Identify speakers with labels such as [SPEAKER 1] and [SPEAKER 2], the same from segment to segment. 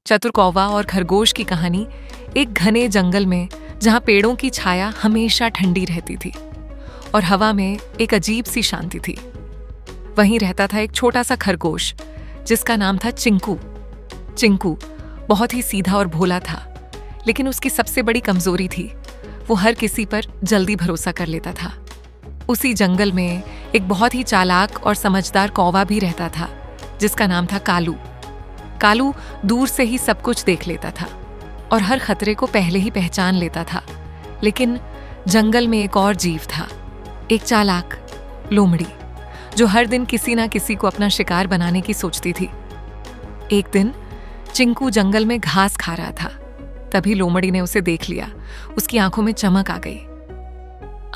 [SPEAKER 1] चतुर कौवा और खरगोश की कहानी एक घने जंगल में, जहां पेड़ों की छाया हमेशा ठंडी रहती थी और हवा में एक अजीब सी शांति थी। वहीं रहता था एक छोटा सा खरगोश जिसका नाम था चिंकू। चिंकू बहुत ही सीधा और भोला था, लेकिन उसकी सबसे बड़ी कमजोरी थी वो हर किसी पर जल्दी भरोसा कर लेता था। उसी जंगल में एक बहुत ही चालाक और समझदार कौवा भी रहता था जिसका नाम था कालू। कालू दूर से ही सब कुछ देख लेता था और हर खतरे को पहले ही पहचान लेता था। लेकिन जंगल में एक और जीव था, एक चालाक लोमड़ी, जो हर दिन किसी ना किसी को अपना शिकार बनाने की सोचती थी। एक दिन चिंकू जंगल में घास खा रहा था, तभी लोमड़ी ने उसे देख लिया। उसकी आंखों में चमक आ गई।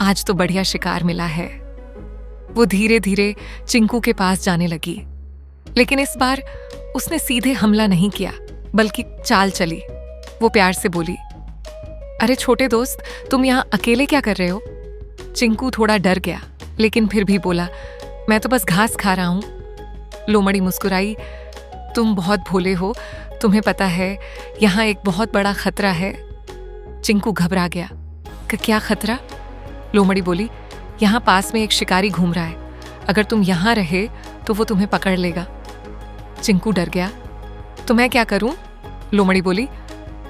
[SPEAKER 1] आज तो बढ़िया शिकार मिला है। वो धीरे धीरे चिंकू के पास जाने लगी, लेकिन इस बार उसने सीधे हमला नहीं किया, बल्कि चाल चली। वो प्यार से बोली, अरे छोटे दोस्त, तुम यहाँ अकेले क्या कर रहे हो? चिंकू थोड़ा डर गया, लेकिन फिर भी बोला, मैं तो बस घास खा रहा हूँ। लोमड़ी मुस्कुराई, तुम बहुत भोले हो, तुम्हें पता है यहाँ एक बहुत बड़ा खतरा है। चिंकू घबरा गया, क्या खतरा? लोमड़ी बोली, यहाँ पास में एक शिकारी घूम रहा है, अगर तुम यहाँ रहे तो वो तुम्हें पकड़ लेगा। चिंकू डर गया, तो मैं क्या करूं? लोमड़ी बोली,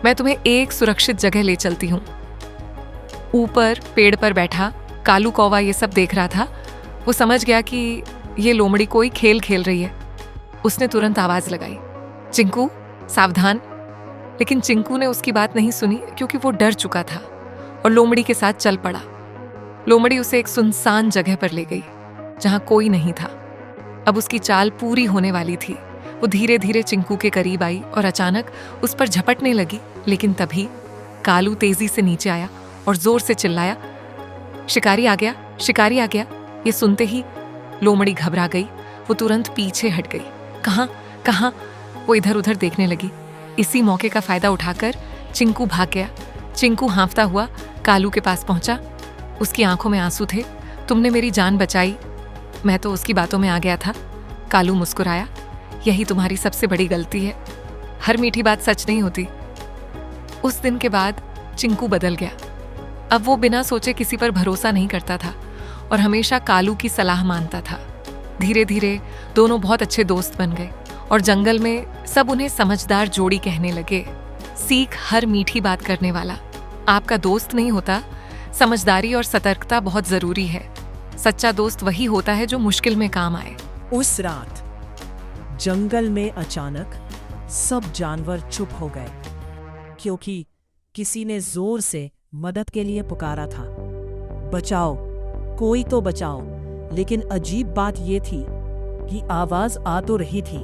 [SPEAKER 1] मैं तुम्हें एक सुरक्षित जगह ले चलती हूं। ऊपर पेड़ पर बैठा कालू कौवा ये सब देख रहा था। वो समझ गया कि ये लोमड़ी कोई खेल खेल रही है। उसने तुरंत आवाज लगाई, चिंकू सावधान। लेकिन चिंकू ने उसकी बात नहीं सुनी, क्योंकि वो डर चुका था और लोमड़ी के साथ चल पड़ा। लोमड़ी उसे एक सुनसान जगह पर ले गई जहां कोई नहीं था। अब उसकी चाल पूरी होने वाली थी। वो धीरे धीरे चिंकू के करीब आई और अचानक उस पर झपटने लगी। लेकिन तभी कालू तेजी से नीचे आया और जोर से चिल्लाया, शिकारी आ गया, शिकारी आ गया। ये सुनते ही लोमड़ी घबरा गई। वो तुरंत पीछे हट गई। कहाँ कहाँ? वो इधर उधर देखने लगी। इसी मौके का फायदा उठाकर चिंकू भाग गया। चिंकू हाँफता हुआ कालू के पास पहुंचा। उसकी आंखों में आंसू थे। तुमने मेरी जान बचाई, मैं तो उसकी बातों में आ गया था। कालू मुस्कुराया, यही तुम्हारी सबसे बड़ी गलती है। हर मीठी बात सच नहीं होती। उस दिन के बाद चिंकू बदल गया। अब वो बिना सोचे किसी पर भरोसा नहीं करता था और हमेशा कालू की सलाह मानता था। धीरे धीरे दोनों बहुत अच्छे दोस्त बन गए और जंगल में सब उन्हें समझदार जोड़ी कहने लगे। सीख हर मीठी बात करने वाला आपका दोस्त नहीं होता। समझदारी और सतर्कता बहुत जरूरी है। सच्चा दोस्त वही होता है जो मुश्किल में काम आए।
[SPEAKER 2] उस रात जंगल में अचानक सब जानवर चुप हो गए, क्योंकि किसी ने जोर से मदद के लिए पुकारा था, बचाओ, कोई तो बचाओ। लेकिन अजीब बात यह थी कि आवाज आ तो रही थी,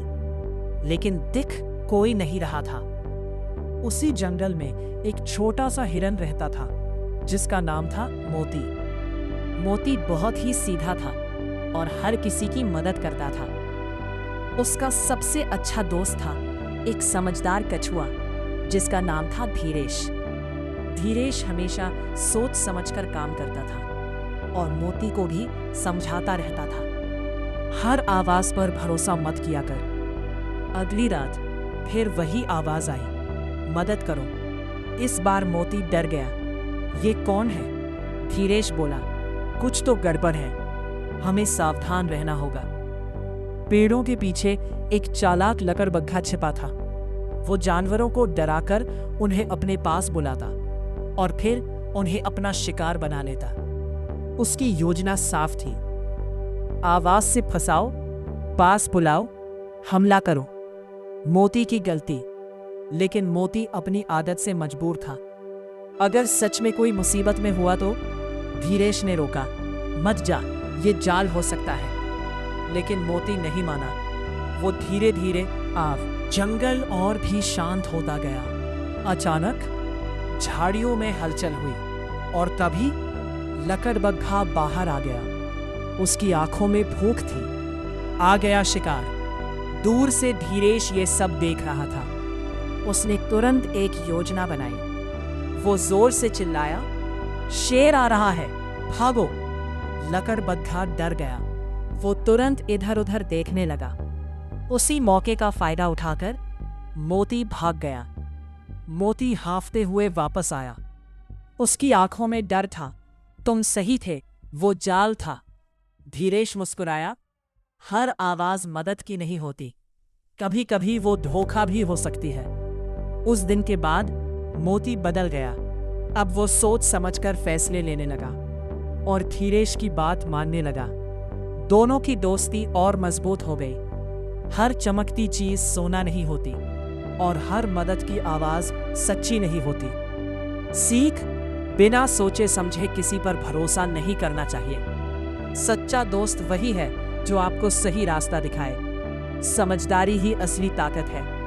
[SPEAKER 2] लेकिन दिख कोई नहीं रहा था। उसी जंगल में एक छोटा सा हिरन रहता था जिसका नाम था मोती। मोती बहुत ही सीधा था और हर किसी की मदद करता था। उसका सबसे अच्छा दोस्त था एक समझदार कछुआ जिसका नाम था धीरेश। धीरेश हमेशा सोच समझकर काम करता था और मोती को भी समझाता रहता था, हर आवाज पर भरोसा मत किया कर। अगली रात फिर वही आवाज आई, मदद करो। इस बार मोती डर गया, ये कौन है? धीरेश बोला, कुछ तो गड़बड़ है, हमें सावधान रहना होगा। पेड़ों के पीछे एक चालाक लकड़बग्घा छिपा था। वो जानवरों को डराकर उन्हें अपने पास बुलाता और फिर उन्हें अपना शिकार बना लेता। उसकी योजना साफ थी, आवाज से फंसाओ, पास बुलाओ, हमला करो। मोती की गलती, लेकिन मोती अपनी आदत से मजबूर था। अगर सच में कोई मुसीबत में हुआ तो? धीरेश ने रोका, मत जा, ये जाल हो सकता है। लेकिन मोती नहीं माना। वो धीरे धीरे जंगल और भी शांत होता गया। अचानक झाड़ियों में हलचल हुई और तभी लकड़बग्घा बाहर आ गया। उसकी आंखों में भूख थी। आ गया शिकार। दूर से धीरेश ये सब देख रहा था। उसने तुरंत एक योजना बनाई। वो जोर से चिल्लाया, शेर आ रहा है, भागो। लकड़बग्घा डर गया। वो तुरंत इधर उधर देखने लगा। उसी मौके का फायदा उठाकर मोती भाग गया। मोती हांफते हुए वापस आया। उसकी आंखों में डर था। तुम सही थे, वो जाल था। धीरेश मुस्कुराया। हर आवाज मदद की नहीं होती, कभी कभी वो धोखा भी हो सकती है। उस दिन के बाद मोती बदल गया। अब वो सोच समझकर फैसले लेने लगा और धीरेश की बात मानने लगा। दोनों की दोस्ती और मजबूत हो गई। हर चमकती चीज सोना नहीं होती और हर मदद की आवाज सच्ची नहीं होती। सीख, बिना सोचे समझे किसी पर भरोसा नहीं करना चाहिए। सच्चा दोस्त वही है जो आपको सही रास्ता दिखाए। समझदारी ही असली ताकत है।